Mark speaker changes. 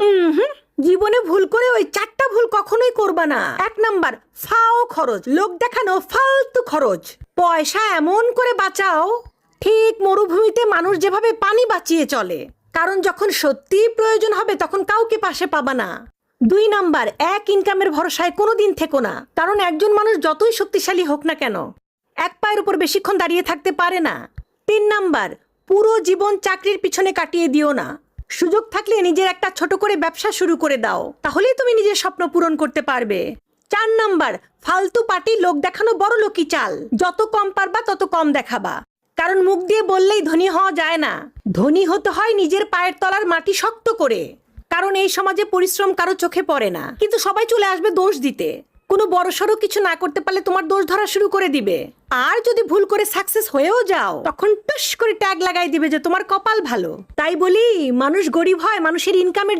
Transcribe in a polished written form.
Speaker 1: হুম, জীবনে ভুল করে ওই 4টা ভুল কখনোই করবা না। 1 নাম্বার, ফাও খরচ, লোক দেখানো ফালতু খরচ। পয়সা এমন করে বাঁচাও ঠিক মরুভূমিতে মানুষ যেভাবে পানি বাঁচিয়ে চলে, কারণ যখন সত্যিই প্রয়োজন হবে তখন কাউকে পাশে পাবা না। 2 নাম্বার, এক ইনকামের ভরসায় কোনোদিন থেকো না, কারণ একজন মানুষ যতই শক্তিশালী হোক না কেন এক পায়ের উপর বেশিক্ষণ দাঁড়িয়ে থাকতে পারে না। 3 নাম্বার, পুরো জীবন চাকরির পিছনে কাটিয়ে দিও না। সুযোগ থাকলে নিজের একটা ছোট করে ব্যবসা শুরু করে দাও, তাহলেই তুমি নিজের স্বপ্ন পূরণ করতে পারবে। 4 নাম্বার, ফালতু পার্টি লোক দেখানো বড় লোকই চাল, যত কম পারবা তত কম দেখাবা, কারণ মুখ দিয়ে বললেই ধনী হওয়া যায় না। ধনী হতে হয় নিজের পায়ের তলার মাটি শক্ত করে, কারণ এই সমাজে পরিশ্রম কারো চোখে পড়ে না, কিন্তু সবাই চলে আসবে দোষ দিতে। কোনো বড়সড় কিছু না করতে পারলে তোমার দোষ ধরা শুরু করে দিবে, আর যদি ভুল করে সাকসেস হয়েও যাও তখন টুস করে ট্যাগ লাগাই দিবে যে তোমার কপাল ভালো। তাই বলি, মানুষ গরিব হয় মানুষের ইনকামের